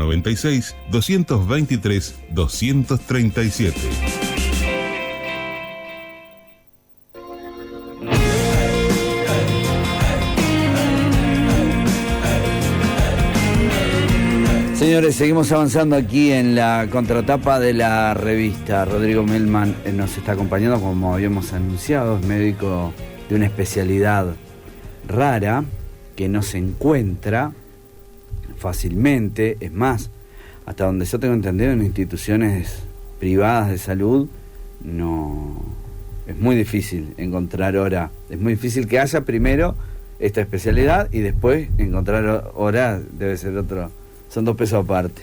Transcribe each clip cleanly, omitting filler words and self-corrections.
096 223 237. Señores, seguimos avanzando aquí en la contratapa de la revista. Rodrigo Melman nos está acompañando, como habíamos anunciado, es médico de una especialidad rara que no se encuentra fácilmente. Es más, hasta donde yo tengo entendido, en instituciones privadas de salud no es muy difícil encontrar hora. Es muy difícil que haya primero esta especialidad y después encontrar hora debe ser otro. Son 2 pesos aparte.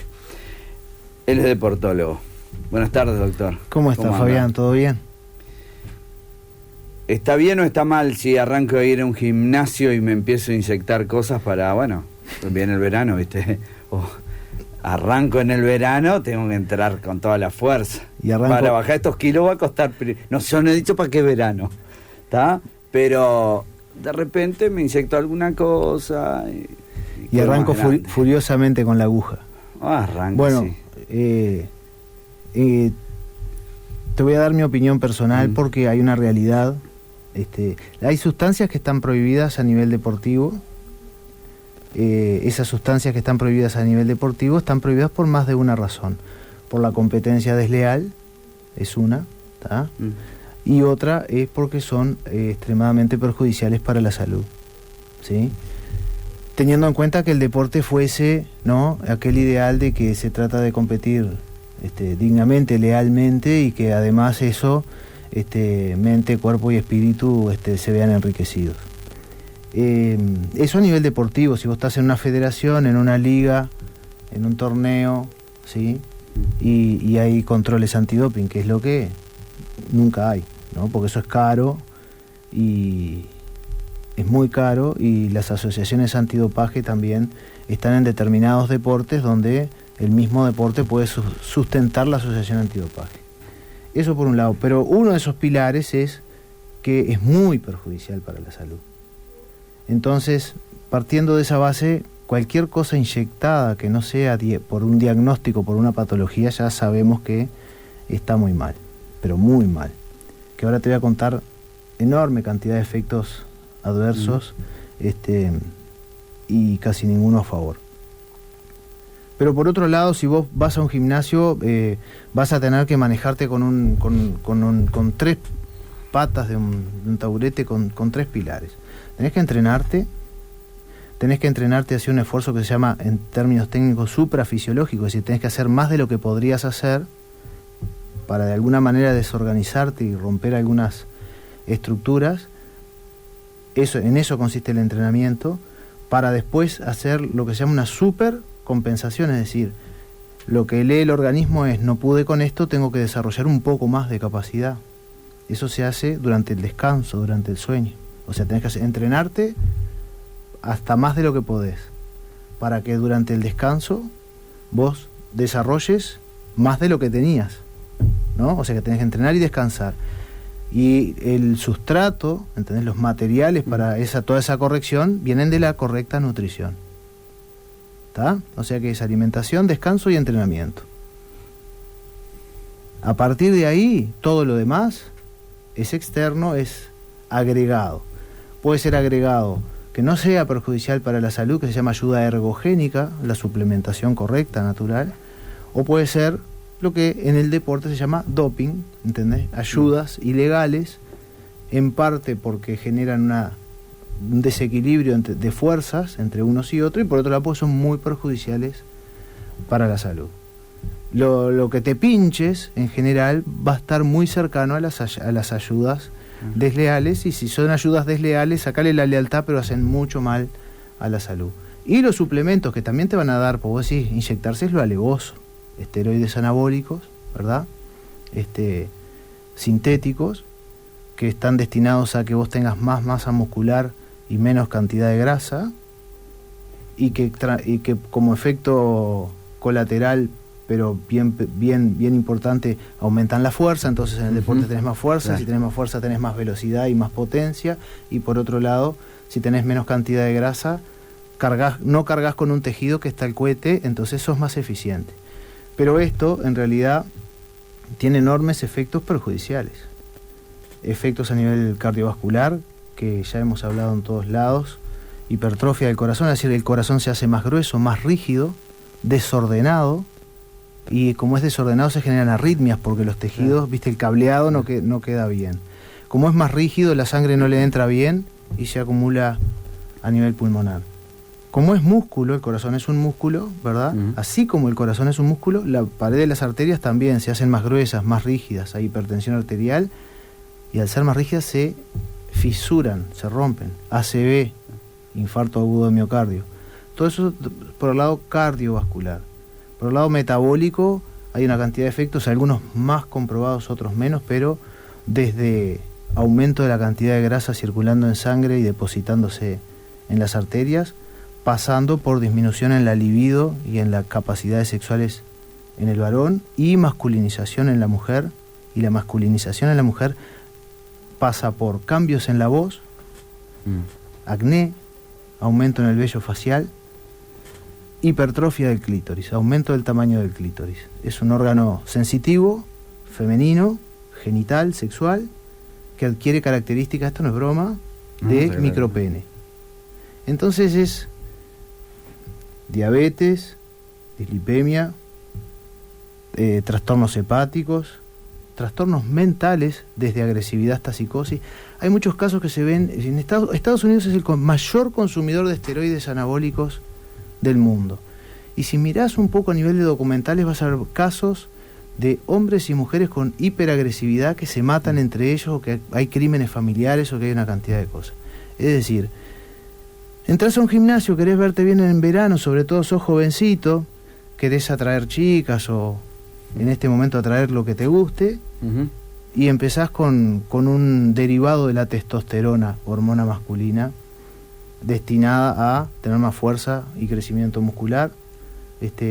Él es deportólogo. Buenas tardes, doctor. ¿Cómo está, Fabián? ¿Todo bien? ¿Está bien o está mal si arranco a ir a un gimnasio y me empiezo a inyectar cosas para, bueno, viene el verano, ¿viste? Arranco en el verano, tengo que entrar con toda la fuerza. Y para bajar estos kilos va a costar... No, yo no he dicho para qué verano, ¿está? Pero de repente me inyecto alguna cosa... Y arranco furiosamente con la aguja. Arranco, bueno, sí. Te voy a dar mi opinión personal porque hay una realidad. Hay sustancias que están prohibidas a nivel deportivo. Esas sustancias que están prohibidas a nivel deportivo están prohibidas por más de una razón. Por la competencia desleal, es una, ¿tá? Y otra es porque son extremadamente perjudiciales para la salud, ¿sí? Teniendo en cuenta que el deporte fuese, ¿no?, aquel ideal de que se trata de competir dignamente, lealmente, y que además eso, mente, cuerpo y espíritu se vean enriquecidos. Eso a nivel deportivo. Si vos estás en una federación, en una liga, en un torneo, ¿sí?, y hay controles antidoping, que es lo que nunca hay, ¿no?, porque eso es caro y... Es muy caro, y las asociaciones antidopaje también están en determinados deportes donde el mismo deporte puede sustentar la asociación antidopaje. Eso por un lado, pero uno de esos pilares es que es muy perjudicial para la salud. Entonces, partiendo de esa base, cualquier cosa inyectada que no sea por un diagnóstico, por una patología, ya sabemos que está muy mal, pero muy mal. Que ahora te voy a contar enorme cantidad de efectos adversos, y casi ninguno a favor. Pero por otro lado, si vos vas a un gimnasio, vas a tener que manejarte con 3 patas de un taburete con 3 pilares. Tenés que entrenarte hacia un esfuerzo que se llama, en términos técnicos, suprafisiológico, es decir, tenés que hacer más de lo que podrías hacer para de alguna manera desorganizarte y romper algunas estructuras. En eso consiste el entrenamiento, para después hacer lo que se llama una supercompensación, es decir, lo que lee el organismo es: no pude con esto, tengo que desarrollar un poco más de capacidad. Eso se hace durante el descanso, durante el sueño. O sea, tenés que entrenarte hasta más de lo que podés, para que durante el descanso vos desarrolles más de lo que tenías, ¿no? O sea, que tenés que entrenar y descansar. Y el sustrato, ¿entendés?, los materiales para toda esa corrección vienen de la correcta nutrición, ¿está? O sea que es alimentación, descanso y entrenamiento. A partir de ahí, todo lo demás es externo, es agregado. Puede ser agregado que no sea perjudicial para la salud, que se llama ayuda ergogénica, la suplementación correcta, natural, o puede ser lo que en el deporte se llama doping, ¿entendés? Ayudas ilegales, en parte porque generan un desequilibrio de fuerzas entre unos y otros, y por otro lado pues son muy perjudiciales para la salud. Lo que te pinches, en general, va a estar muy cercano a las ayudas desleales, y si son ayudas desleales, sacale la lealtad, pero hacen mucho mal a la salud. Y los suplementos que también te van a dar, pues vos decís, inyectarse es lo alevoso. Esteroides anabólicos, ¿verdad? Sintéticos, que están destinados a que vos tengas más masa muscular y menos cantidad de grasa, y que como efecto colateral, pero bien importante, aumentan la fuerza. Entonces en el deporte tenés más fuerza, claro. Si tenés más fuerza tenés más velocidad y más potencia, y por otro lado, si tenés menos cantidad de grasa, no cargas con un tejido que está el cohete, entonces sos más eficiente. Pero esto, en realidad, tiene enormes efectos perjudiciales. Efectos a nivel cardiovascular, que ya hemos hablado en todos lados, hipertrofia del corazón, es decir, el corazón se hace más grueso, más rígido, desordenado, y como es desordenado se generan arritmias, porque los tejidos, viste, el cableado no queda bien. Como es más rígido, la sangre no le entra bien y se acumula a nivel pulmonar. Como es músculo, el corazón es un músculo, ¿verdad? Así como el corazón es un músculo, la pared de las arterias también se hacen más gruesas, más rígidas, hay hipertensión arterial, y al ser más rígidas se fisuran, se rompen. ACV, infarto agudo de miocardio. Todo eso por el lado cardiovascular. Por el lado metabólico hay una cantidad de efectos, algunos más comprobados, otros menos, pero desde aumento de la cantidad de grasa circulando en sangre y depositándose en las arterias, pasando por disminución en la libido y en las capacidades sexuales en el varón, y masculinización en la mujer, y la masculinización en la mujer pasa por cambios en la voz, acné, aumento en el vello facial, hipertrofia del clítoris, aumento del tamaño del clítoris. Es un órgano sensitivo, femenino, genital, sexual, que adquiere características, esto no es broma, de micropene. Entonces es diabetes, dislipemia, trastornos hepáticos, trastornos mentales, desde agresividad hasta psicosis. Hay muchos casos que se ven en Estados Unidos es el mayor consumidor de esteroides anabólicos del mundo. Y si mirás un poco a nivel de documentales vas a ver casos de hombres y mujeres con hiperagresividad que se matan entre ellos, o que hay crímenes familiares, o que hay una cantidad de cosas. Es decir, entras a un gimnasio, querés verte bien en verano, sobre todo sos jovencito, querés atraer chicas o en este momento atraer lo que te guste, y empezás con un derivado de la testosterona, hormona masculina, destinada a tener más fuerza y crecimiento muscular.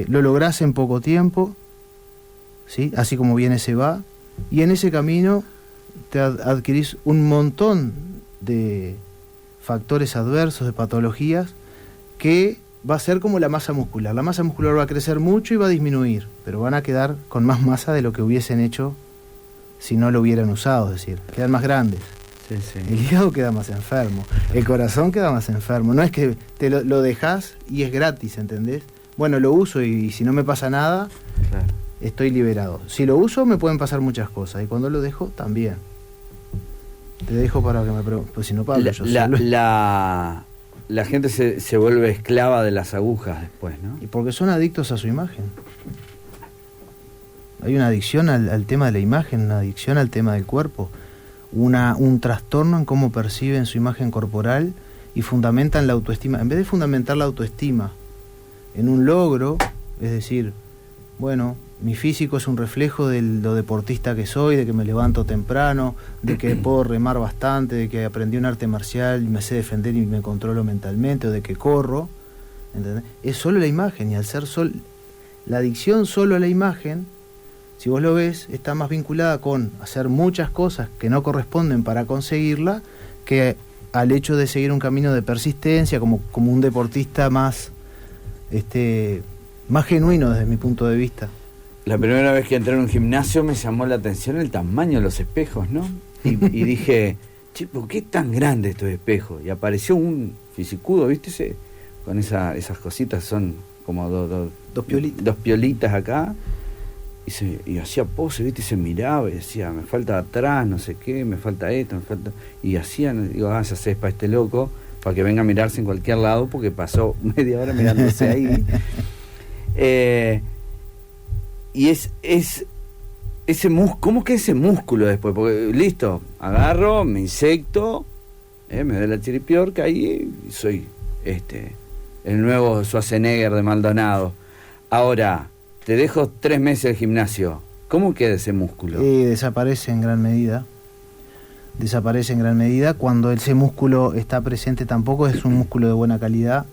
Lo lográs en poco tiempo, ¿sí? Así como viene se va, y en ese camino te adquirís un montón de factores adversos, de patologías, que va a ser como la masa muscular. La masa muscular va a crecer mucho y va a disminuir, pero van a quedar con más masa de lo que hubiesen hecho si no lo hubieran usado, es decir, quedan más grandes. Sí, sí. El hígado queda más enfermo, el corazón queda más enfermo. No es que te lo dejás y es gratis, ¿entendés? Bueno, lo uso y si no me pasa nada, claro, estoy liberado. Si lo uso me pueden pasar muchas cosas, y cuando lo dejo también. Te dejo para que me preguntes, pues si no Pablo, yo solo. La gente se vuelve esclava de las agujas después, ¿no? Y porque son adictos a su imagen. Hay una adicción al tema de la imagen, una adicción al tema del cuerpo, un trastorno en cómo perciben su imagen corporal y fundamentan la autoestima. En vez de fundamentar la autoestima en un logro, es decir, bueno, mi físico es un reflejo de lo deportista que soy, de que me levanto temprano, de que puedo remar bastante, de que aprendí un arte marcial y me sé defender y me controlo mentalmente, o de que corro, ¿entendés? Es solo la imagen, y al ser la adicción solo a la imagen, si vos lo ves, está más vinculada con hacer muchas cosas que no corresponden para conseguirla, que al hecho de seguir un camino de persistencia, como un deportista más genuino desde mi punto de vista. La primera vez que entré en un gimnasio me llamó la atención el tamaño de los espejos, ¿no? Y dije, che, ¿por qué tan grandes estos espejos? Y apareció un fisicudo, ¿viste? Con esas cositas, son como dos piolitas acá. Y hacía pose, ¿viste? Y se miraba y decía, me falta atrás, no sé qué, me falta esto, me falta... Y hacían, digo, ya sé, es para este loco, para que venga a mirarse en cualquier lado, porque pasó media hora mirándose ahí. Y es ese músculo, ¿cómo que ese músculo después? Porque listo, agarro, me insecto, me doy la chiripiorca y soy el nuevo Schwarzenegger de Maldonado. Ahora, te dejo 3 meses de gimnasio, ¿cómo queda ese músculo? Desaparece en gran medida. Cuando ese músculo está presente, tampoco es un músculo de buena calidad,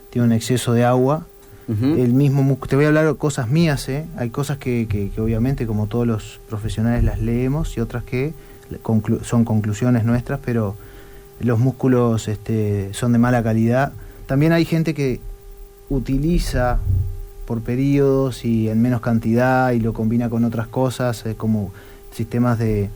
tiene un exceso de agua. El mismo músculo, te voy a hablar de cosas mías, hay cosas que obviamente, como todos los profesionales, las leemos, y otras que son conclusiones nuestras, pero los músculos son de mala calidad. También hay gente que utiliza por periodos y en menos cantidad y lo combina con otras cosas, como sistemas de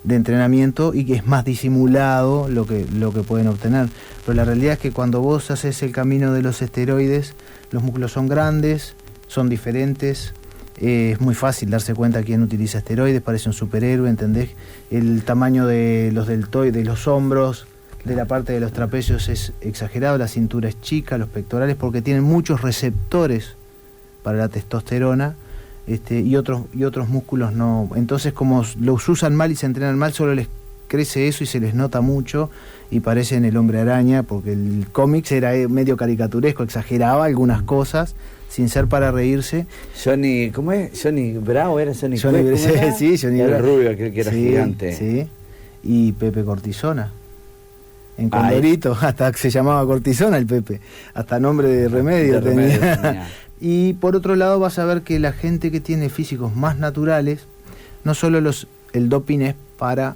entrenamiento, y que es más disimulado lo que pueden obtener. Pero la realidad es que cuando vos haces el camino de los esteroides, los músculos son grandes, son diferentes, es muy fácil darse cuenta quién utiliza esteroides, parece un superhéroe, ¿entendés? El tamaño de los deltoides, de los hombros, de la parte de los trapecios es exagerado, la cintura es chica, los pectorales, porque tienen muchos receptores para la testosterona, y otros músculos no. Entonces, como los usan mal y se entrenan mal, solo les crece eso y se les nota mucho y parecen el hombre araña, porque el cómics era medio caricaturesco, exageraba algunas cosas sin ser para reírse. Johnny, ¿cómo es? Johnny Bravo era Johnny Bravo. Sí, Johnny era Bravo. rubio, aquel que era gigante. Sí, y Pepe Cortisona. En Condorito, hasta se llamaba Cortisona el Pepe, hasta nombre de remedio tenía. Y por otro lado vas a ver que la gente que tiene físicos más naturales, no solo el doping es para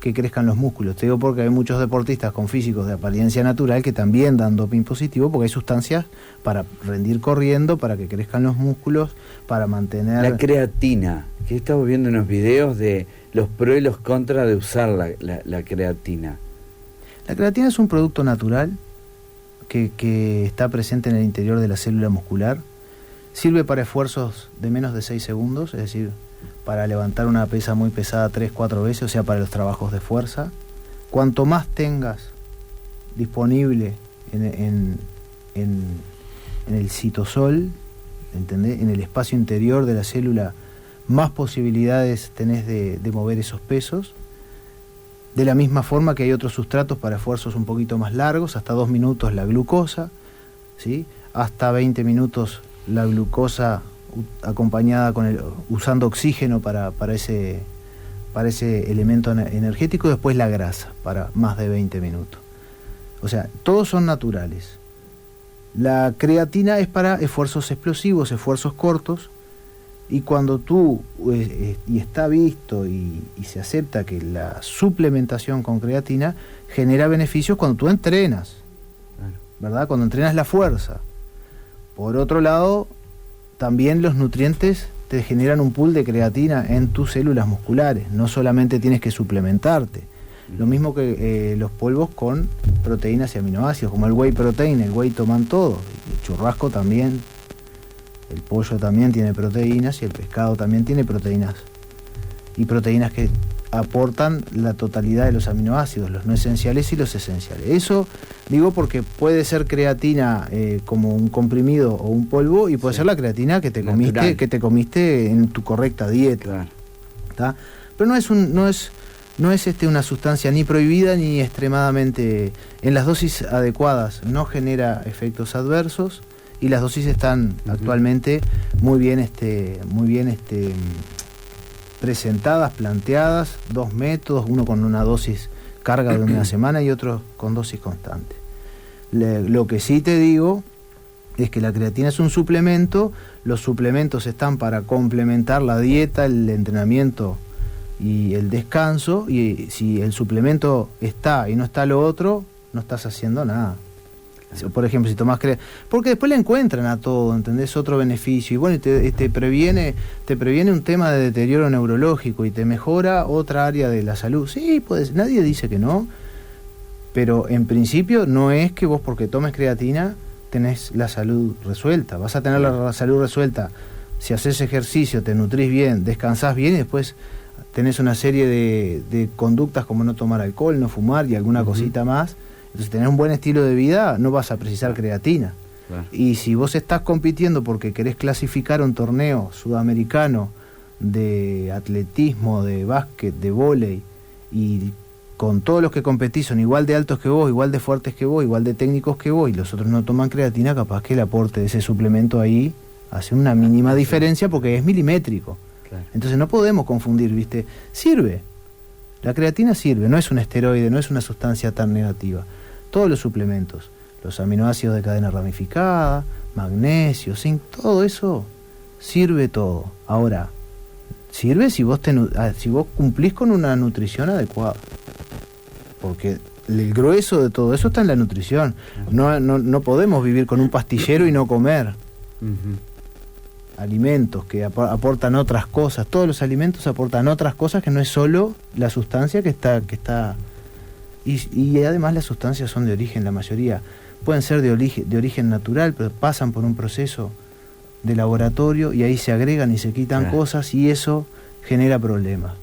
que crezcan los músculos, te digo porque hay muchos deportistas con físicos de apariencia natural que también dan doping positivo, porque hay sustancias para rendir corriendo, para que crezcan los músculos, para mantener... La creatina, que estamos viendo unos videos de los pros y los contras de usar la creatina. La creatina es un producto natural que está presente en el interior de la célula muscular. Sirve para esfuerzos de menos de 6 segundos, es decir, para levantar una pesa muy pesada 3-4 veces, o sea, para los trabajos de fuerza. Cuanto más tengas disponible en el citosol, ¿entendés?, en el espacio interior de la célula, más posibilidades tenés de mover esos pesos. De la misma forma que hay otros sustratos para esfuerzos un poquito más largos, hasta 2 minutos la glucosa, ¿sí?, hasta 20 minutos la glucosa acompañada usando oxígeno para ese elemento energético, después la grasa para más de 20 minutos. O sea, todos son naturales. La creatina es para esfuerzos explosivos, esfuerzos cortos, y cuando tú, y está visto y se acepta que la suplementación con creatina genera beneficios cuando tú entrenas, ¿verdad? Cuando entrenas la fuerza. Por otro lado, también los nutrientes te generan un pool de creatina en tus células musculares, no solamente tienes que suplementarte. Lo mismo que los polvos con proteínas y aminoácidos, como el whey protein, el whey toman todo, el churrasco también, el pollo también tiene proteínas y el pescado también tiene proteínas, y proteínas que aportan la totalidad de los aminoácidos, los no esenciales y los esenciales. Eso digo porque puede ser creatina como un comprimido o un polvo, y puede ser la creatina que te comiste en tu correcta dieta. Claro. Pero no es una sustancia ni prohibida ni extremadamente, en las dosis adecuadas no genera efectos adversos, y las dosis están actualmente muy bien presentadas, planteadas, 2 métodos, uno con una dosis carga de una semana y otro con dosis constante. Lo que sí te digo es que la creatina es un suplemento, los suplementos están para complementar la dieta, el entrenamiento y el descanso, y si el suplemento está y no está lo otro, no estás haciendo nada. Por ejemplo, si tomás porque después le encuentran a todo, ¿entendés?, otro beneficio, y bueno, te previene un tema de deterioro neurológico y te mejora otra área de la salud. Sí, nadie dice que no, pero en principio no es que vos porque tomes creatina tenés la salud resuelta. Vas a tener la salud resuelta si haces ejercicio, te nutrís bien, descansás bien, y después tenés una serie de conductas como no tomar alcohol, no fumar y alguna cosita más. Entonces, tener un buen estilo de vida, no vas a precisar creatina. Claro. Y si vos estás compitiendo porque querés clasificar un torneo sudamericano de atletismo, de básquet, de vóley, y con todos los que competís son igual de altos que vos, igual de fuertes que vos, igual de técnicos que vos, y los otros no toman creatina, capaz que el aporte de ese suplemento ahí hace una mínima diferencia, porque es milimétrico. Claro. Entonces no podemos confundir, ¿viste? Sirve. La creatina sirve, no es un esteroide, no es una sustancia tan negativa. Todos los suplementos, los aminoácidos de cadena ramificada, magnesio, zinc, todo eso sirve todo. Ahora, sirve si vos cumplís con una nutrición adecuada. Porque el grueso de todo eso está en la nutrición. No podemos vivir con un pastillero y no comer alimentos que aportan otras cosas. Todos los alimentos aportan otras cosas que no es solo la sustancia que está y además las sustancias son de origen, la mayoría pueden ser de origen natural, pero pasan por un proceso de laboratorio y ahí se agregan y se quitan cosas y eso genera problemas.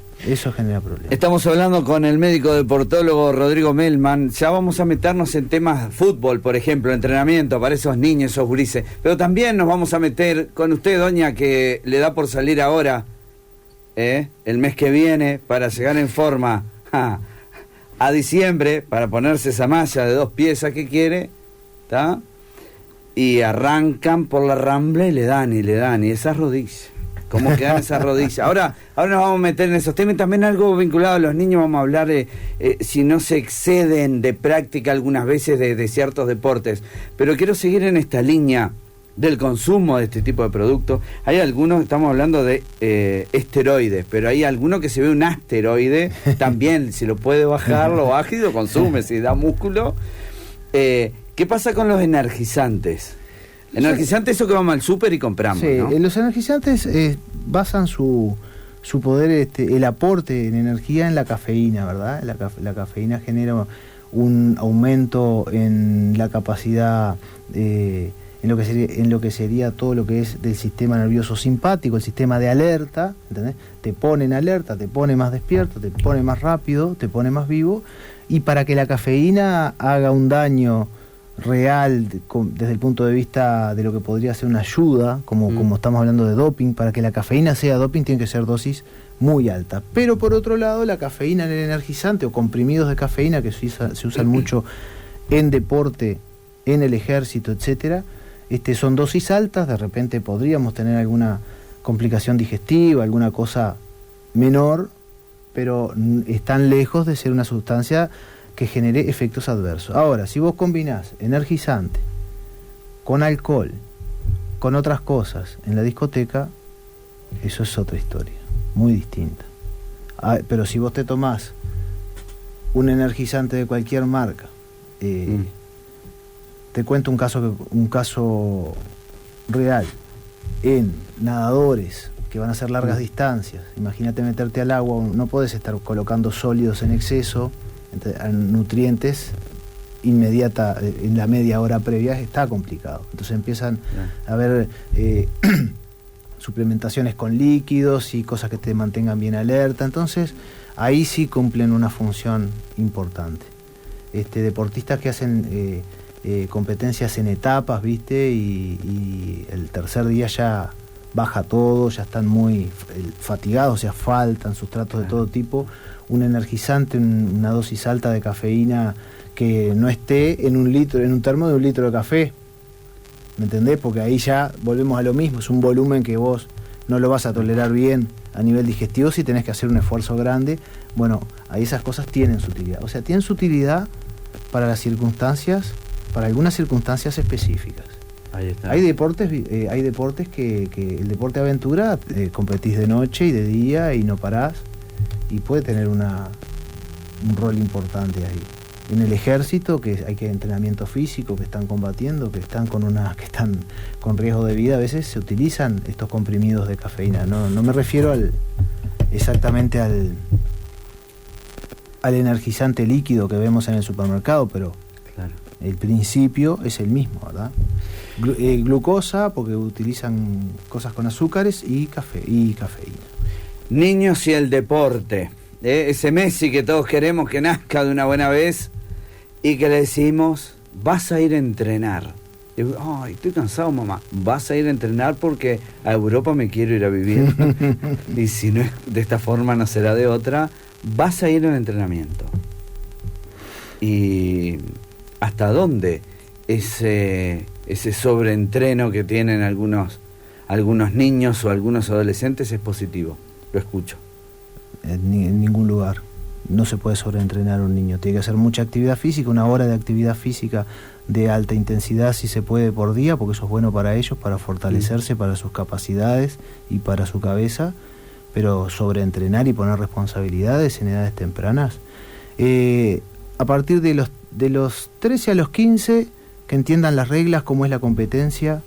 Estamos hablando con el médico deportólogo Rodrigo Melman. Ya vamos a meternos en temas fútbol, por ejemplo, entrenamiento para esos niños, esos gurises. Pero también nos vamos a meter con usted, doña, que le da por salir ahora, el mes que viene, para llegar en forma a diciembre, para ponerse esa malla de 2 piezas que quiere, ¿está? Y arrancan por la rambla y le dan, y esas rodillas. ¿Cómo quedan esas rodillas? Ahora nos vamos a meter en esos temas y también algo vinculado a los niños. Vamos a hablar de si no se exceden de práctica algunas veces de ciertos deportes. Pero quiero seguir en esta línea del consumo de este tipo de productos. Hay algunos, estamos hablando de esteroides, pero hay alguno que se ve un asteroide, también si lo puede bajar, lo baja y lo consume, si da músculo. ¿Qué pasa con los energizantes? Energizantes, eso que vamos al súper y compramos, sí, ¿no? Los energizantes basan su poder, el aporte en energía en la cafeína, ¿verdad? La cafeína genera un aumento en la capacidad, en lo que sería todo lo que es del sistema nervioso simpático, el sistema de alerta, ¿entendés? Te pone en alerta, te pone más despierto, te pone más rápido, te pone más vivo, y para que la cafeína haga un daño real desde el punto de vista de lo que podría ser una ayuda, como estamos hablando de doping, para que la cafeína sea doping tiene que ser dosis muy alta. Pero por otro lado, la cafeína en el energizante o comprimidos de cafeína que se usan mucho en deporte, en el ejército, etcétera, son dosis altas. De repente podríamos tener alguna complicación digestiva, alguna cosa menor, pero están lejos de ser una sustancia que genere efectos adversos. Ahora, si vos combinás energizante con alcohol, con otras cosas en la discoteca, eso es otra historia, muy distinta. Pero si vos te tomás un energizante de cualquier marca, te cuento un caso real, en nadadores que van a hacer largas distancias. Imagínate meterte al agua, no podés estar colocando sólidos en exceso, nutrientes inmediata en la media hora previa, está complicado. Entonces empiezan a haber suplementaciones con líquidos y cosas que te mantengan bien alerta. Entonces ahí sí cumplen una función importante. Deportistas que hacen competencias en etapas, ¿viste? Y el tercer día ya baja todo, ya están muy fatigados, o sea, faltan sustratos de todo tipo. Un energizante, una dosis alta de cafeína que no esté en un termo de 1 litro de café, ¿me entendés? Porque ahí ya volvemos a lo mismo, es un volumen que vos no lo vas a tolerar bien a nivel digestivo si tenés que hacer un esfuerzo grande. Bueno, ahí esas cosas tienen su utilidad, o sea, tienen su utilidad para las circunstancias, para algunas circunstancias específicas. Ahí está. Hay deportes que el deporte aventura, competís de noche y de día y no parás, y puede tener un rol importante ahí. En el ejército, que hay entrenamiento físico, que están combatiendo, que están con riesgo de vida, a veces se utilizan estos comprimidos de cafeína. No me refiero exactamente al energizante líquido que vemos en el supermercado, pero claro, el principio es el mismo, ¿verdad? Glucosa, porque utilizan cosas con azúcares, y cafeína. Niños y el deporte, ese Messi que todos queremos que nazca de una buena vez y que le decimos, vas a ir a entrenar. Y digo, ay, estoy cansado, mamá. Vas a ir a entrenar porque a Europa me quiero ir a vivir. Y si no es de esta forma, no será de otra. Vas a ir al entrenamiento. ¿Y hasta dónde ese sobreentreno que tienen algunos niños o algunos adolescentes es positivo? Lo escucho. En ningún lugar. No se puede sobreentrenar a un niño. Tiene que hacer mucha actividad física, 1 hora de actividad física de alta intensidad si se puede por día, porque eso es bueno para ellos, para fortalecerse, para sus capacidades y para su cabeza. Pero sobreentrenar y poner responsabilidades en edades tempranas. a partir de los 13 a los 15, que entiendan las reglas, cómo es la competencia,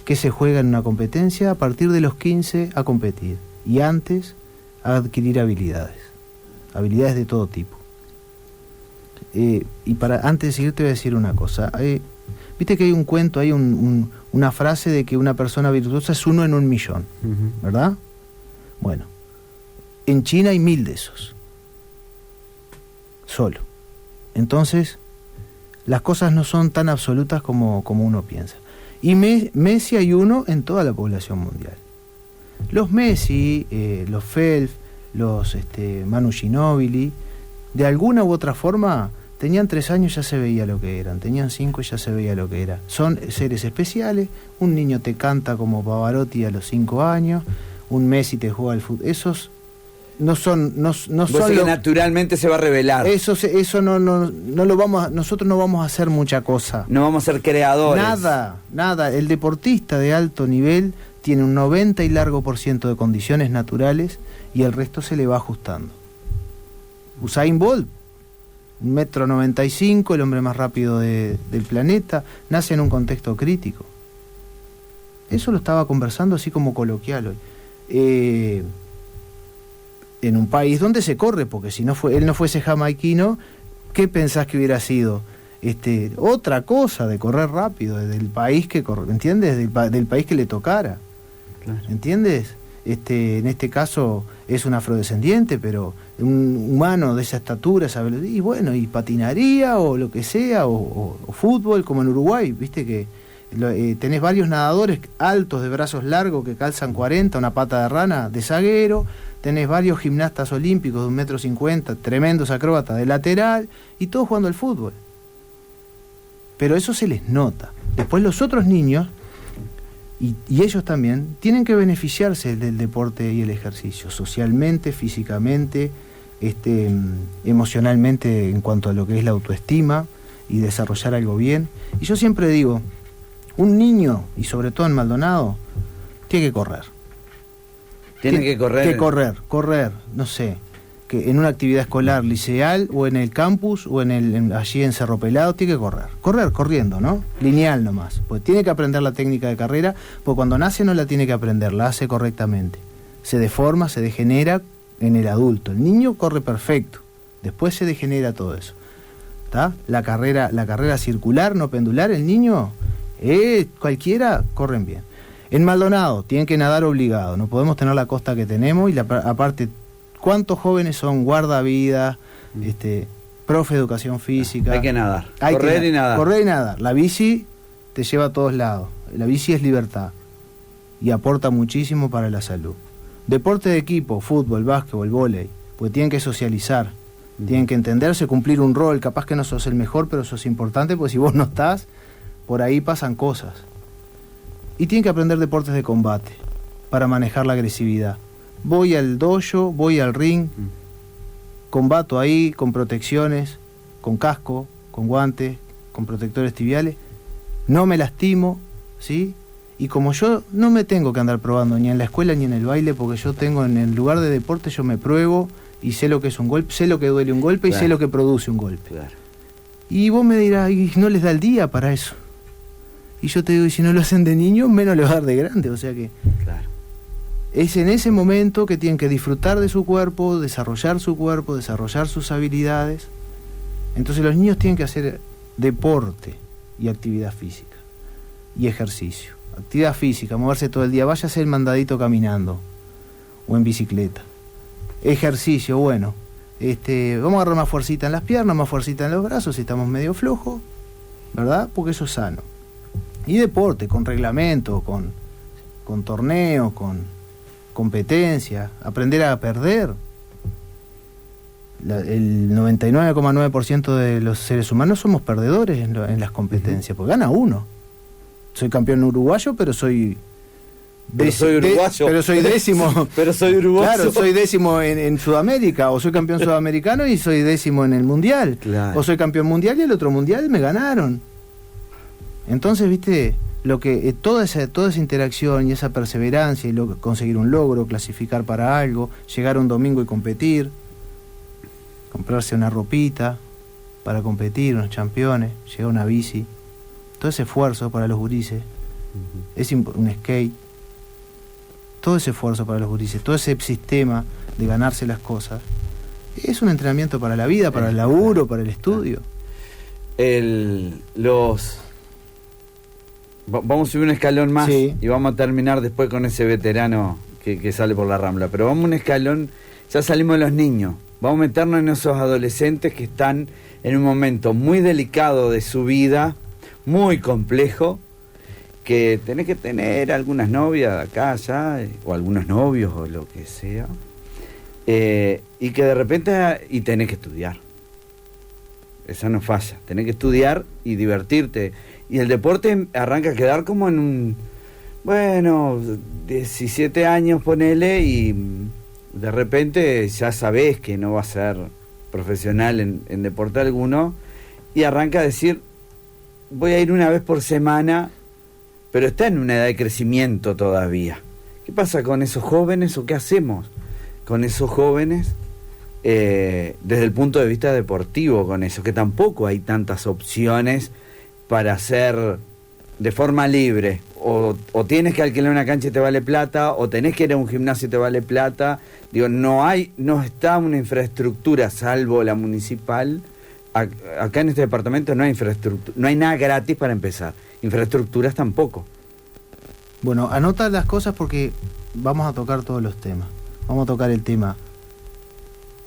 qué se juega en una competencia, a partir de los 15 a competir, y antes a adquirir habilidades de todo tipo. Y antes de seguir te voy a decir una cosa. Viste que hay un cuento, hay una frase de que una persona virtuosa es 1 en 1.000.000, ¿verdad? Bueno, en China hay 1.000 de esos, solo. Entonces, las cosas no son tan absolutas como uno piensa. Y Messi hay 1 en toda la población mundial. Los Messi, los Phelps, los Manu Ginóbili, de alguna u otra forma, tenían 3 años, ya se veía lo que eran, tenían 5 y ya se veía lo que era. Son seres especiales, un niño te canta como Pavarotti a los 5 años, un Messi te juega al fútbol, esos no son que naturalmente se va a revelar. Eso no lo vamos nosotros no vamos a hacer mucha cosa. No vamos a ser creadores. Nada. El deportista de alto nivel tiene un 90 y largo % de condiciones naturales y el resto se le va ajustando. Usain Bolt, 1,95 m, el hombre más rápido del planeta, nace en un contexto crítico. Eso lo estaba conversando así como coloquial hoy. En un país donde se corre, porque si él no fuese jamaiquino, ¿qué pensás que hubiera sido? Otra cosa de correr rápido, del país que corre, ¿entiendes? Del país que le tocara. Claro. ¿Entiendes? En este caso es un afrodescendiente, pero un humano de esa estatura, y bueno, y patinaría o lo que sea, o fútbol, como en Uruguay, viste que tenés varios nadadores altos de brazos largos que calzan 40, una pata de rana de zaguero, tenés varios gimnastas olímpicos de 1,50 m, tremendos acróbatas de lateral, y todos jugando al fútbol. Pero eso se les nota. Después los otros niños, y ellos también, tienen que beneficiarse del deporte y el ejercicio, socialmente, físicamente, emocionalmente, en cuanto a lo que es la autoestima y desarrollar algo bien. Y yo siempre digo, un niño, y sobre todo en Maldonado, tiene que correr. Tiene que correr. Correr, no sé, que en una actividad escolar, liceal, o en el campus, o allí en Cerro Pelado, tiene que correr corriendo, ¿no? Lineal nomás, pues tiene que aprender la técnica de carrera, porque cuando nace no la tiene que aprender, la hace correctamente. Se deforma, se degenera en el adulto. El niño corre perfecto, después se degenera todo eso. ¿Está? La carrera circular, no pendular, el niño, cualquiera, corren bien. En Maldonado tienen que nadar obligado, no podemos tener la costa que tenemos, y aparte, ¿cuántos jóvenes son guardavidas, profe de educación física? Hay que nadar, correr y nadar. La bici te lleva a todos lados, la bici es libertad y aporta muchísimo para la salud. Deporte de equipo, fútbol, básquetbol, vóley, pues tienen que socializar, tienen que entenderse, cumplir un rol, capaz que no sos el mejor, pero sos importante, porque si vos no estás, por ahí pasan cosas. Y tienen que aprender deportes de combate para manejar la agresividad. Voy al dojo, voy al ring, combato ahí con protecciones, con casco, con guantes, con protectores tibiales, no me lastimo, ¿sí? Y como yo no me tengo que andar probando ni en la escuela ni en el baile, porque yo tengo en el lugar de deporte, yo me pruebo y sé lo que es un golpe, sé lo que duele un golpe, claro, y sé lo que produce un golpe. Claro. Y vos me dirás, ¿y no les da el día para eso? Y yo te digo, y si no lo hacen de niño, menos les va a dar de grande, o sea que... Claro. Es en ese momento que tienen que disfrutar de su cuerpo, desarrollar sus habilidades. Entonces los niños tienen que hacer deporte y actividad física y ejercicio. Actividad física, moverse todo el día, vaya a hacer el mandadito caminando o en bicicleta. Ejercicio, bueno, vamos a agarrar más fuercita en las piernas, más fuercita en los brazos si estamos medio flojos, ¿verdad? Porque eso es sano. Y deporte, con reglamento, con torneos, con competencia, aprender a perder. El 99,9% de los seres humanos somos perdedores en las competencias, porque gana uno. Soy campeón uruguayo, pero soy uruguayo. Pero soy décimo. Pero soy uruguayo. Claro, soy décimo en Sudamérica, o soy campeón sudamericano y soy décimo en el mundial. Claro. O soy campeón mundial y el otro mundial me ganaron. Entonces, viste, toda esa interacción y esa perseverancia y conseguir un logro, clasificar para algo, llegar un domingo y competir, comprarse una ropita, para competir, unos campeones, llega una bici, todo ese esfuerzo para los gurises, un skate, todo ese esfuerzo para los gurises, todo ese sistema de ganarse las cosas, es un entrenamiento para la vida, para el laburo, para el estudio. Vamos a subir un escalón más, sí, y vamos a terminar después con ese veterano que sale por la Rambla. Pero vamos un escalón, ya salimos de los niños, vamos a meternos en esos adolescentes que están en un momento muy delicado de su vida, muy complejo, que tenés que tener algunas novias acá, allá, o algunos novios, o lo que sea, y que de repente, y tenés que estudiar. Esa no falla, tenés que estudiar y divertirte. Y el deporte arranca a quedar como en un, 17 años ponele, y de repente ya sabés que no vas a ser profesional en deporte alguno, y arranca a decir, voy a ir una vez por semana, pero está en una edad de crecimiento todavía. ¿Qué pasa con esos jóvenes o qué hacemos con esos jóvenes desde el punto de vista deportivo con eso? Que tampoco hay tantas opciones para hacer de forma libre. O tienes que alquilar una cancha y te vale plata, o tenés que ir a un gimnasio y te vale plata. Digo, no está una infraestructura, salvo la municipal. Acá en este departamento no hay infraestructura, no hay nada gratis para empezar. Infraestructuras tampoco. Bueno, anota las cosas porque vamos a tocar todos los temas. Vamos a tocar el tema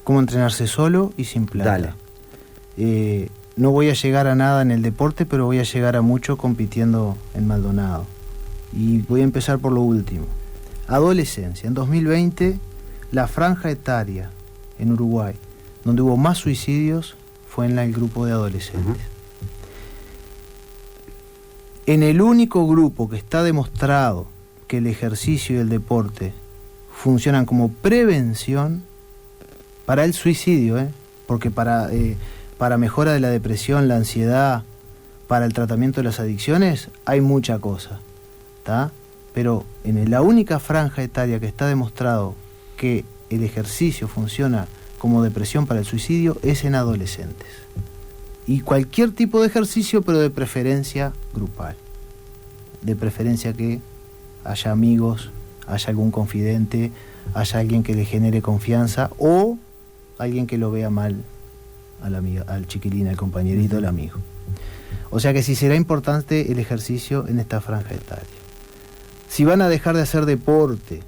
cómo entrenarse solo y sin plata. Dale. No voy a llegar a nada en el deporte, pero voy a llegar a mucho compitiendo en Maldonado. Y voy a empezar por lo último. Adolescencia. En 2020, la franja etaria en Uruguay, donde hubo más suicidios, fue en el grupo de adolescentes. En el único grupo que está demostrado que el ejercicio y el deporte funcionan como prevención para el suicidio, porque para mejora de la depresión, la ansiedad, para el tratamiento de las adicciones, hay mucha cosa, ¿tá? Pero en la única franja etaria que está demostrado que el ejercicio funciona como depresión para el suicidio es en adolescentes. Y cualquier tipo de ejercicio, pero de preferencia grupal. De preferencia que haya amigos, haya algún confidente, haya alguien que le genere confianza o alguien que lo vea mal al chiquilín, al compañerito, al amigo. O sea que sí será importante el ejercicio en esta franja etaria. Si van a dejar de hacer deporte,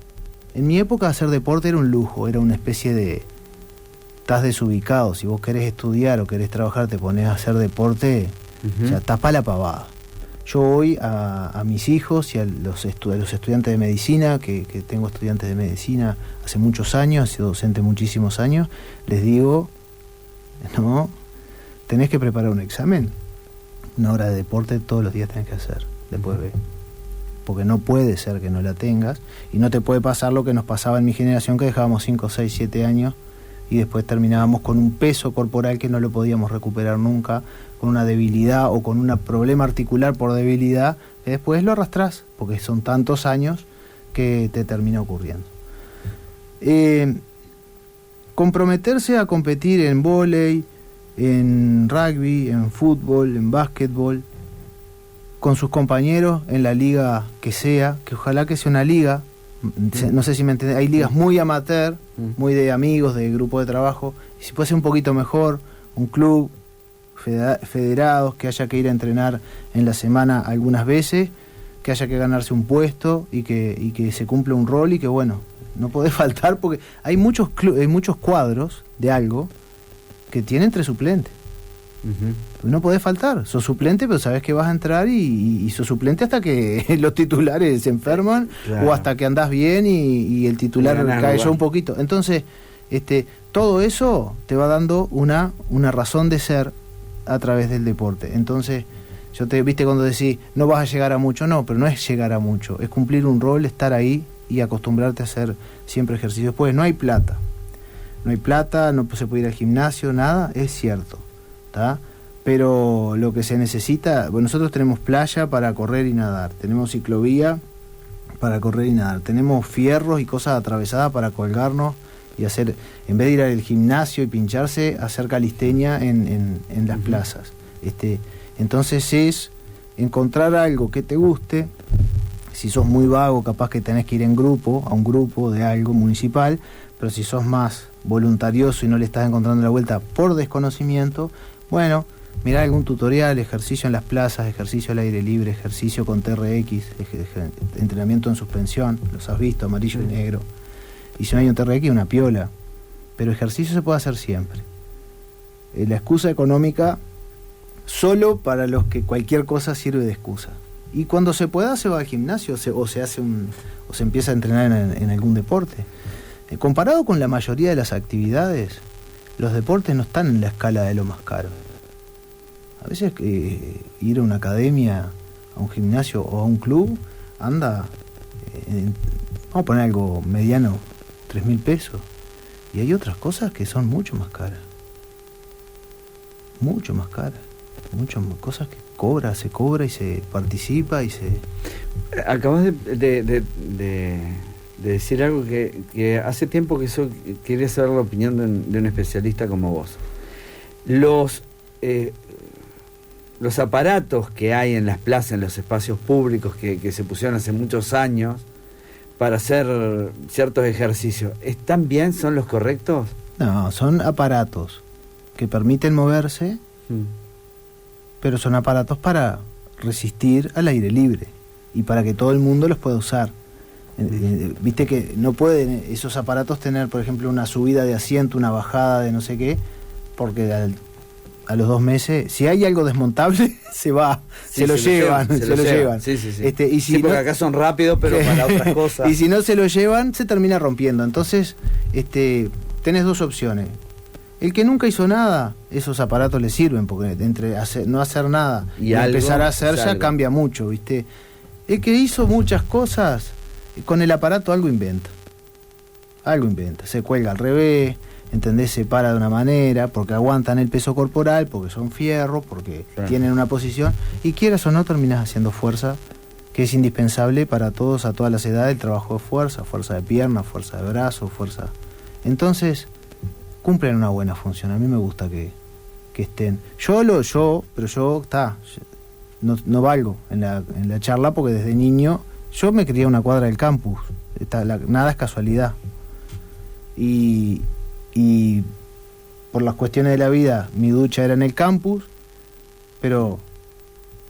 en mi época hacer deporte era un lujo, era una especie de... Estás desubicado, si vos querés estudiar o querés trabajar, te ponés a hacer deporte, o sea, tapá la pavada. Yo hoy a mis hijos y a los estudiantes de medicina, que tengo estudiantes de medicina hace muchos años, he sido docente muchísimos años, les digo, no, tenés que preparar un examen, una hora de deporte todos los días tenés que hacer, después ve. Porque no puede ser que no la tengas, y no te puede pasar lo que nos pasaba en mi generación, que dejábamos 5, 6, 7 años, y después terminábamos con un peso corporal que no lo podíamos recuperar nunca, con una debilidad o con un problema articular por debilidad, que después lo arrastrás, porque son tantos años que te termina ocurriendo. Comprometerse a competir en vóley, en rugby, en fútbol, en básquetbol, con sus compañeros en la liga que sea, que ojalá que sea una liga, no sé si me entendés, hay ligas muy amateur, muy de amigos, de grupo de trabajo, y si puede ser un poquito mejor, un club, federados, que haya que ir a entrenar en la semana algunas veces, que haya que ganarse un puesto y que se cumpla un rol y que bueno, no podés faltar porque hay muchos cuadros de algo que tienen 3 suplentes. No podés faltar, sos suplente, pero sabés que vas a entrar y sos suplente hasta que los titulares se enferman, claro, o hasta que andás bien y el titular cae ya un poquito. Entonces, todo eso te va dando una razón de ser a través del deporte. Entonces, viste cuando decís, no vas a llegar a mucho, no, pero no es llegar a mucho, es cumplir un rol, estar ahí y acostumbrarte a hacer siempre ejercicio. Después, no hay plata, no se puede ir al gimnasio, nada, es cierto, ¿tá? Pero lo que se necesita, bueno, nosotros tenemos playa para correr y nadar, tenemos ciclovía para correr y nadar, tenemos fierros y cosas atravesadas para colgarnos y hacer, en vez de ir al gimnasio y pincharse, hacer calistenia en las plazas. Entonces es encontrar algo que te guste. Si sos muy vago, capaz que tenés que ir en grupo, a un grupo de algo municipal, pero si sos más voluntarioso y no le estás encontrando la vuelta por desconocimiento, bueno, mirá algún tutorial, ejercicio en las plazas, ejercicio al aire libre, ejercicio con TRX, entrenamiento en suspensión, los has visto, amarillo y negro. Y si no hay un TRX, una piola. Pero ejercicio se puede hacer siempre. La excusa económica, solo para los que cualquier cosa sirve de excusa. Y cuando se pueda, se va al gimnasio o se empieza a entrenar en algún deporte. Comparado con la mayoría de las actividades, los deportes no están en la escala de lo más caro. A veces ir a una academia, a un gimnasio o a un club, anda, vamos a poner algo mediano, 3.000 pesos. Y hay otras cosas que son mucho más caras. Mucho más caras. Muchas cosas que se cobra y se participa y se... Acabas de decir algo que hace tiempo que yo quería saber la opinión de un especialista como vos. Los aparatos que hay en las plazas, en los espacios públicos que se pusieron hace muchos años para hacer ciertos ejercicios, ¿están bien? ¿Son los correctos? No, son aparatos que permiten moverse, pero son aparatos para resistir al aire libre y para que todo el mundo los pueda usar. Viste que no pueden esos aparatos tener, por ejemplo, una subida de asiento, una bajada de no sé qué, porque a los 2 meses, si hay algo desmontable, se va, Sí, se lo llevan. Sí. Y si porque no, acá son rápidos, pero para otras cosas. Y si no se lo llevan, se termina rompiendo. Entonces, tenés 2 opciones. El que nunca hizo nada, esos aparatos le sirven, porque entre no hacer nada y empezar a hacer ya cambia mucho, ¿viste? El que hizo muchas cosas, con el aparato algo inventa. Se cuelga al revés, ¿entendés? Se para de una manera, porque aguantan el peso corporal, porque son fierros, porque tienen una posición, y quieras o no terminás haciendo fuerza, que es indispensable para todos, a todas las edades, el trabajo de fuerza de pierna, fuerza de brazo, fuerza... Entonces, cumplen una buena función. A mí me gusta que estén. Pero yo no valgo en la charla, porque desde niño yo me crié a una cuadra del campus. Nada es casualidad. Y por las cuestiones de la vida, mi ducha era en el campus, pero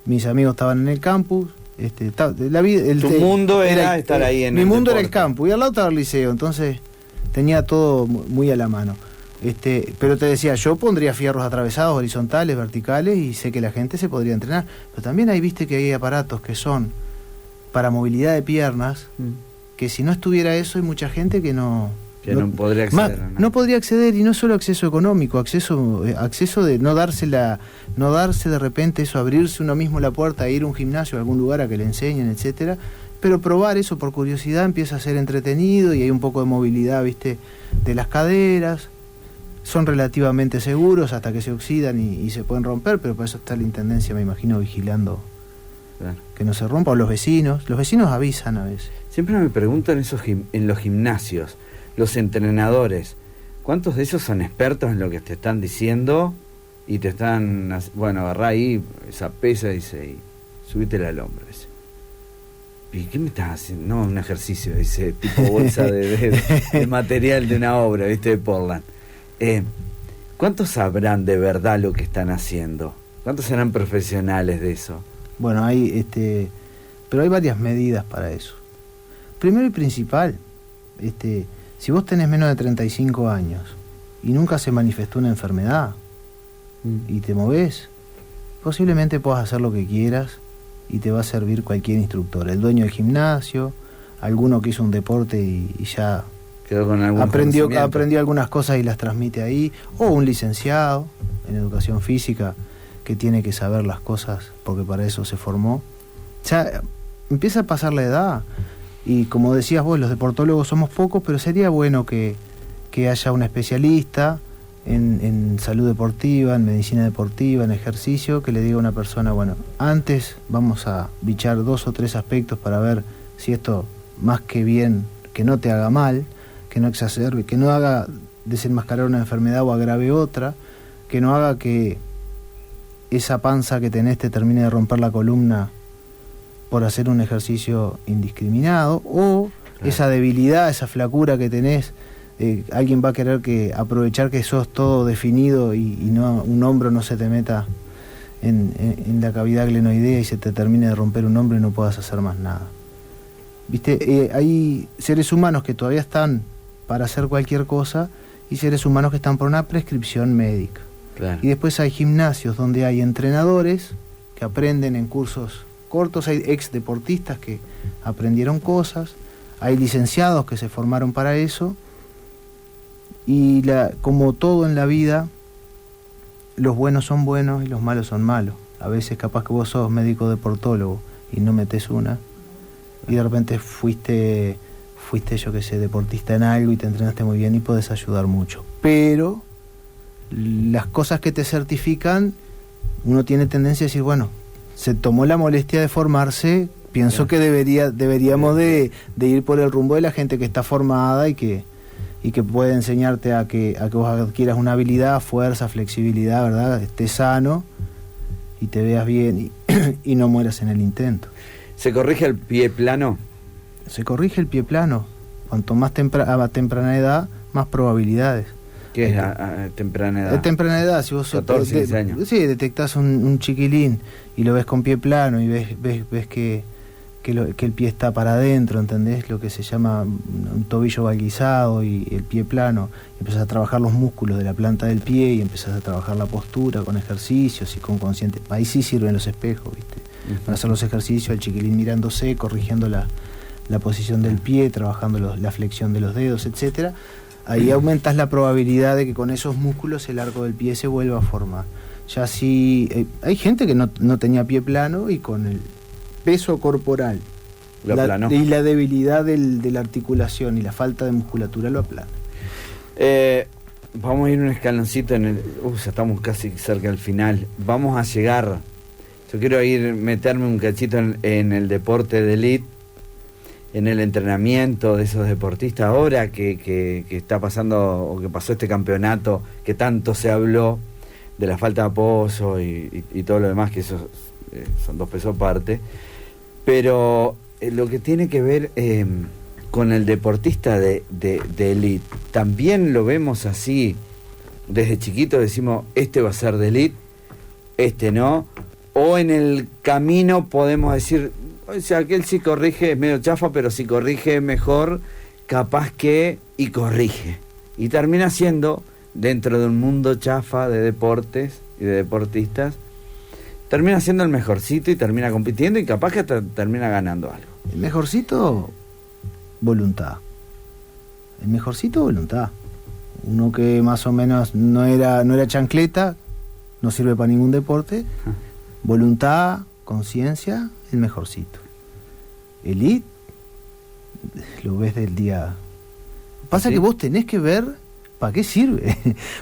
mis amigos estaban en el campus. Tu mundo era estar ahí en mi el mundo deporte. era el campus, y al lado estaba el liceo, entonces tenía todo muy a la mano. Pero te decía, yo pondría fierros atravesados, horizontales, verticales, y sé que la gente se podría entrenar. Pero también viste que hay aparatos que son para movilidad de piernas, que si no estuviera eso, hay mucha gente que no podría acceder. No podría acceder, y no solo acceso económico, acceso de no darse de repente eso, abrirse uno mismo la puerta, ir a un gimnasio, a algún lugar a que le enseñen, etcétera. Pero probar eso por curiosidad empieza a ser entretenido, y hay un poco de movilidad, viste, de las caderas. Son relativamente seguros hasta que se oxidan y se pueden romper, pero para eso está la intendencia, me imagino, vigilando que no se rompa, o los vecinos avisan a veces. Siempre me preguntan en los gimnasios, los entrenadores, ¿cuántos de esos son expertos en lo que te están diciendo? Y te están, agarrá ahí esa pesa, dice, y subítela al hombro, dice. ¿Y qué me estás haciendo? No, un ejercicio, dice, tipo bolsa de material de una obra, viste, de Portland. ¿Cuántos sabrán de verdad lo que están haciendo? ¿Cuántos serán profesionales de eso? Bueno, pero hay varias medidas para eso. Primero y principal, si vos tenés menos de 35 años y nunca se manifestó una enfermedad y te movés, posiblemente puedas hacer lo que quieras y te va a servir cualquier instructor. El dueño del gimnasio, alguno que hizo un deporte y ya quedó con aprendió algunas cosas y las transmite ahí, o un licenciado en educación física que tiene que saber las cosas porque para eso se formó. Ya empieza a pasar la edad, y como decías vos, los deportólogos somos pocos, pero sería bueno que haya un especialista en salud deportiva, en medicina deportiva, en ejercicio, que le diga a una persona, antes vamos a bichar 2 o 3 aspectos para ver si esto, más que bien, que no te haga mal, que no exacerbe, que no haga desenmascarar una enfermedad o agrave otra, que no haga que esa panza que tenés te termine de romper la columna por hacer un ejercicio indiscriminado, o esa debilidad, esa flacura que tenés, alguien va a querer aprovechar que sos todo definido y no, un hombro no se te meta en la cavidad glenoidea y se te termine de romper un hombro y no puedas hacer más nada. ¿Viste? Hay seres humanos que todavía están para hacer cualquier cosa y seres humanos que están por una prescripción médica. Claro. Y después hay gimnasios donde hay entrenadores que aprenden en cursos cortos, hay ex deportistas que aprendieron cosas, hay licenciados que se formaron para eso, y como todo en la vida, los buenos son buenos y los malos son malos. A veces capaz que vos sos médico deportólogo y no metés una, y de repente fuiste yo que sé, deportista en algo y te entrenaste muy bien y podés ayudar mucho. Pero las cosas que te certifican, uno tiene tendencia a decir, bueno, se tomó la molestia de formarse, pienso que deberíamos de ir por el rumbo de la gente que está formada y que puede enseñarte a que vos adquieras una habilidad, fuerza, flexibilidad, ¿verdad? Estés sano y te veas bien y no mueras en el intento. ¿Se corrige el pie plano? Se corrige el pie plano. Cuanto más a temprana edad, más probabilidades. ¿Qué es a temprana edad? A temprana edad, si vos 14, 15 años. Sí, detectás un chiquilín y lo ves con pie plano y ves que el pie está para adentro, ¿entendés? Lo que se llama un tobillo valguizado y el pie plano. Empezás a trabajar los músculos de la planta del pie y empezás a trabajar la postura con ejercicios y con consciente. Ahí sí sirven los espejos, ¿viste? Para hacer los ejercicios, el chiquilín mirándose, corrigiendo la posición del pie, trabajando la flexión de los dedos, etcétera. Ahí aumentas la probabilidad de que con esos músculos el arco del pie se vuelva a formar. Ya si hay gente que no tenía pie plano y con el peso corporal y la debilidad de la articulación y la falta de musculatura lo aplana. Vamos a ir un escaloncito ya estamos casi cerca del final. Vamos a llegar. Yo quiero meterme un cachito en el deporte de élite, en el entrenamiento de esos deportistas. Ahora que está pasando, o que pasó este campeonato, que tanto se habló de la falta de apoyo y todo lo demás, que eso son dos pesos aparte. Pero lo que tiene que ver con el deportista de élite, también lo vemos así. Desde chiquito decimos, este va a ser de élite, este no. O en el camino podemos decir, o sea, aquel sí corrige, es medio chafa, pero si corrige mejor, capaz que, y corrige. Y termina siendo, dentro de un mundo chafa de deportes y de deportistas, termina siendo el mejorcito y termina compitiendo y capaz que termina ganando algo. El mejorcito, voluntad. El mejorcito, voluntad. Uno que más o menos no era chancleta, no sirve para ningún deporte. Voluntad, conciencia, el mejorcito. Elite, lo ves del día. Pasa que vos tenés que ver para qué sirve.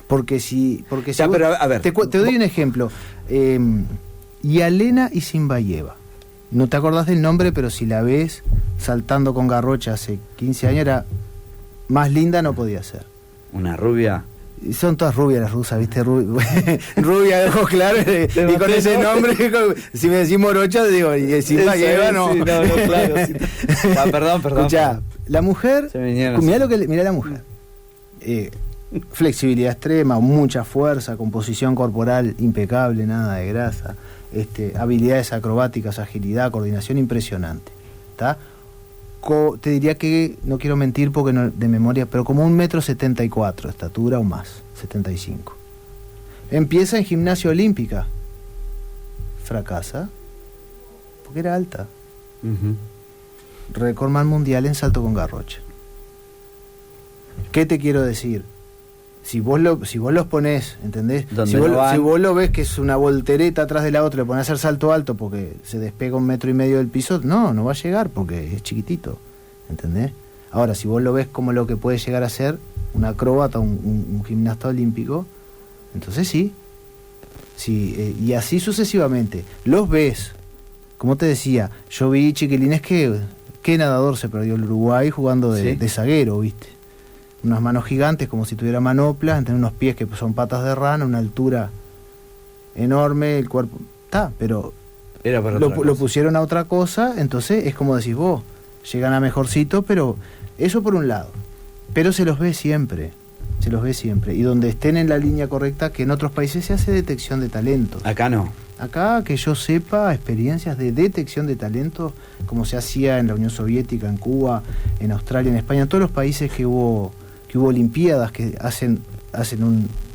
porque si ya, vos, pero a ver, te doy un ejemplo. Yalena Isinbayeva. No te acordás del nombre, pero si la ves saltando con Garrocha hace 15 años, era más linda no podía ser. Una rubia. Son todas rubias las rusas, ¿viste? Rubia de ojos claros y con ese nombre, si me decís morocha, digo, y Isinbayeva no. Sí, no, claro. Sí. Perdón. Escuchá, la mujer, mirá la mujer. Flexibilidad extrema, mucha fuerza, composición corporal impecable, nada de grasa, habilidades acrobáticas, agilidad, coordinación impresionante. ¿Está? Te diría que, no quiero mentir porque no, de memoria, pero como 1,74 m de estatura o más, 75. Empieza en gimnasia olímpica. Fracasa porque era alta. Recordman mundial en salto con Garrocha. ¿Qué te quiero decir? Si vos los ponés, ¿entendés? Si vos lo ves que es una voltereta atrás de la otra, le ponés a hacer salto alto porque se despega 1,5 m del piso, no va a llegar porque es chiquitito, ¿entendés? Ahora, si vos lo ves como lo que puede llegar a ser un acróbata, un gimnasta olímpico, entonces sí, y así sucesivamente. Los ves, como te decía, yo vi chiquilines que nadador se perdió el Uruguay jugando de zaguero, ¿viste? unas manos gigantes como si tuviera manoplas, tiene unos pies que son patas de rana, una altura enorme, el cuerpo... pero Era para lo pusieron a otra cosa, entonces es como decís vos, llegan a mejorcito, pero eso por un lado. Pero se los ve siempre. Y donde estén en la línea correcta, que en otros países se hace detección de talento. Acá no. Acá, que yo sepa, experiencias de detección de talento, como se hacía en la Unión Soviética, en Cuba, en Australia, en España, en todos los países que hubo olimpiadas, que hacen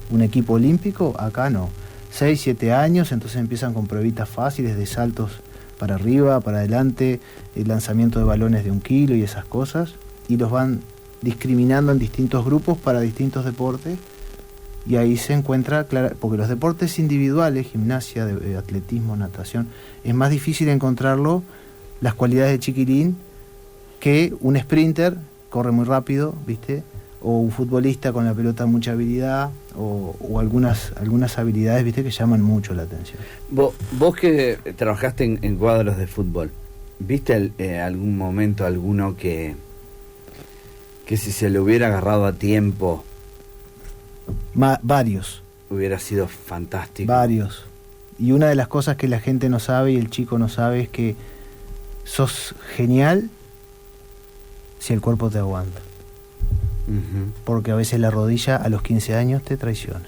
un equipo olímpico, acá no. 6, 7 años, entonces empiezan con pruebitas fáciles de saltos para arriba, para adelante, el lanzamiento de balones de 1 kilo y esas cosas, y los van discriminando en distintos grupos para distintos deportes, y ahí se encuentra clara, porque los deportes individuales, gimnasia, atletismo, natación, es más difícil encontrarlo, las cualidades de chiquilín, que un sprinter corre muy rápido, ¿viste? O un futbolista con la pelota mucha habilidad, o algunas habilidades, ¿viste?, que llaman mucho la atención. Vos que trabajaste en cuadros de fútbol, ¿viste algún momento alguno que si se le hubiera agarrado a tiempo Varios. hubiera sido fantástico? Varios. Y una de las cosas que la gente no sabe y el chico no sabe es que sos genial si el cuerpo te aguanta. Uh-huh. Porque a veces la rodilla a los 15 años te traiciona.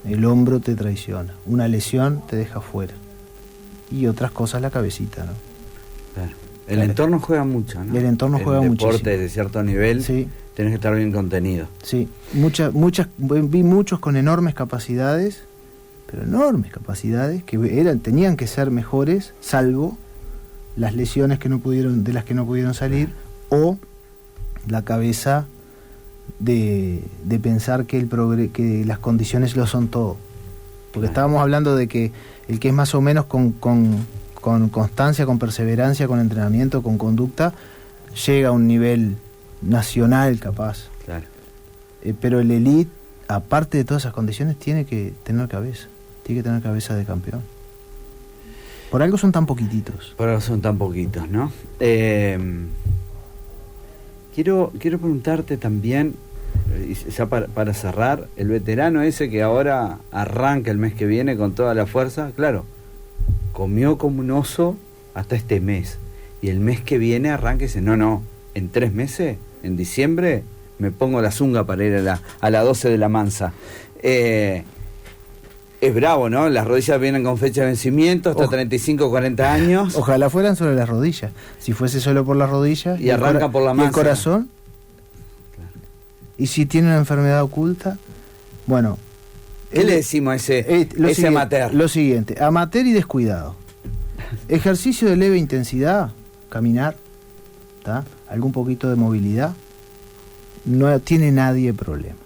El hombro te traiciona. Una lesión te deja fuera. Y otras cosas la cabecita, ¿no? Claro. El entorno juega mucho, ¿no? El entorno juega muchísimo. Deporte de cierto nivel, sí. Tenés que estar bien contenido. Sí, vi muchos con enormes capacidades, pero enormes capacidades, que tenían que ser mejores, salvo las lesiones de las que no pudieron salir, o la cabeza de pensar que las condiciones lo son todo. Porque estábamos hablando de que el que es más o menos con constancia, con perseverancia, con entrenamiento, con conducta, llega a un nivel nacional capaz. Claro. Pero el elite, aparte de todas esas condiciones, tiene que tener cabeza de campeón. Por algo son tan poquititos. Por algo son tan poquitos, ¿no? Quiero preguntarte también, ya para cerrar, el veterano ese que ahora arranca el mes que viene con toda la fuerza, claro, comió como un oso hasta este mes, y el mes que viene arranca y dice, no, en 3 meses, en diciembre, me pongo la zunga para ir a la 12 de la Mansa. Es bravo, ¿no? Las rodillas vienen con fecha de vencimiento hasta 35, 40 años. Ojalá fueran solo las rodillas. Si fuese solo por las rodillas... Y arranca por la Mansa. ¿Y el corazón? Claro. ¿Y si tiene una enfermedad oculta? Bueno... ¿Qué le decimos a ese amateur? Lo siguiente, amateur y descuidado. Ejercicio de leve intensidad, caminar, ¿tá? Algún poquito de movilidad, no tiene nadie problema,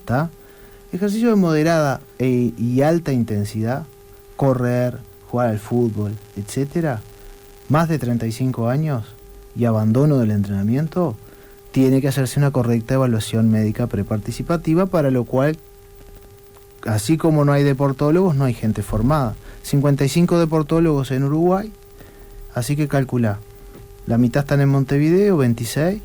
¿tá? Ejercicio de moderada y alta intensidad, correr, jugar al fútbol, etcétera, más de 35 años y abandono del entrenamiento, tiene que hacerse una correcta evaluación médica preparticipativa, para lo cual, así como no hay deportólogos, no hay gente formada. 55 deportólogos en Uruguay, así que calculá. La mitad están en Montevideo, 26,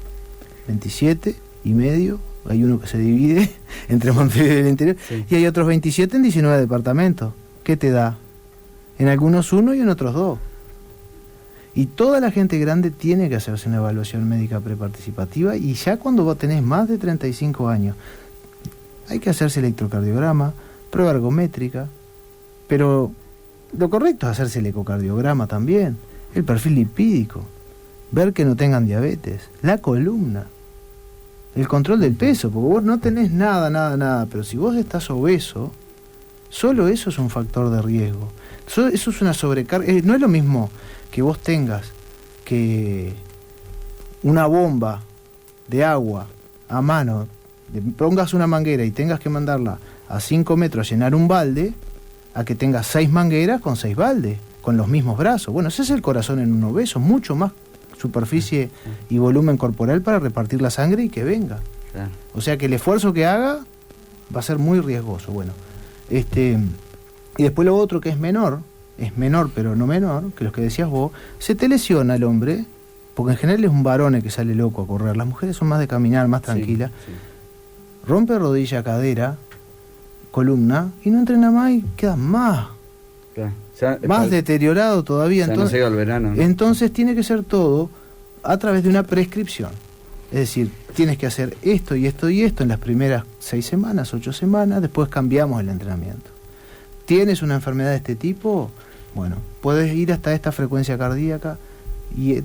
27 y medio. Hay uno que se divide entre Montevideo y el interior. Sí. Y hay otros 27 en 19 departamentos. ¿Qué te da? En algunos 1 y en otros 2. Y toda la gente grande tiene que hacerse una evaluación médica preparticipativa, y ya cuando vos tenés más de 35 años, hay que hacerse electrocardiograma, prueba ergométrica, pero lo correcto es hacerse el ecocardiograma también, el perfil lipídico, ver que no tengan diabetes, la columna, el control del peso, porque vos no tenés nada, pero si vos estás obeso, solo eso es un factor de riesgo. Eso es una sobrecarga. No es lo mismo que vos tengas que una bomba de agua a mano, pongas una manguera y tengas que mandarla a 5 metros a llenar un balde, a que tengas 6 mangueras con 6 baldes, con los mismos brazos. Bueno, ese es el corazón en un obeso, mucho más superficie y volumen corporal para repartir la sangre y que venga. Claro. O sea que el esfuerzo que haga va a ser muy riesgoso. Bueno, y después lo otro que es menor pero no menor, que los que decías vos, se te lesiona el hombre porque en general es un varón el que sale loco a correr, las mujeres son más de caminar, más tranquilas, Sí. rompe rodilla, cadera, columna, y no entrena más y queda más deteriorado todavía. Ya no llega el verano, ¿no? Entonces tiene que ser todo a través de una prescripción. Es decir, tienes que hacer esto y esto y esto en las primeras 6 semanas, 8 semanas, después cambiamos el entrenamiento. ¿Tienes una enfermedad de este tipo? Bueno, puedes ir hasta esta frecuencia cardíaca y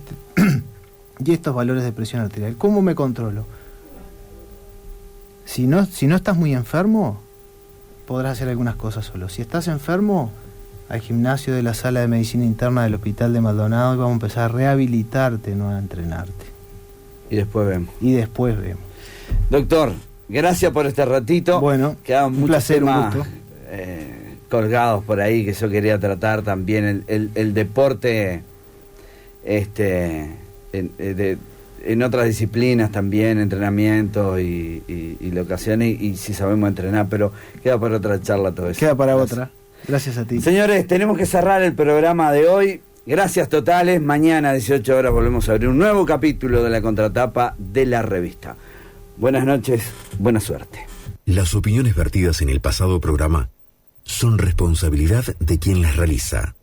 estos valores de presión arterial. ¿Cómo me controlo? Si no estás muy enfermo, podrás hacer algunas cosas solo. Si estás enfermo, al gimnasio de la sala de medicina interna del Hospital de Maldonado y vamos a empezar a rehabilitarte, no a entrenarte. Y después vemos. Doctor, gracias por este ratito. Bueno, quedaban un muchos placer, un temas gusto. colgados por ahí que yo quería tratar también. El deporte en otras disciplinas también, entrenamiento y locaciones, y si sabemos entrenar, pero queda para otra charla todo eso. Queda para otra. Gracias a ti. Señores, tenemos que cerrar el programa de hoy. Gracias totales. Mañana a 18 horas volvemos a abrir un nuevo capítulo de la contratapa de la revista. Buenas noches, buena suerte. Las opiniones vertidas en el pasado programa son responsabilidad de quien las realiza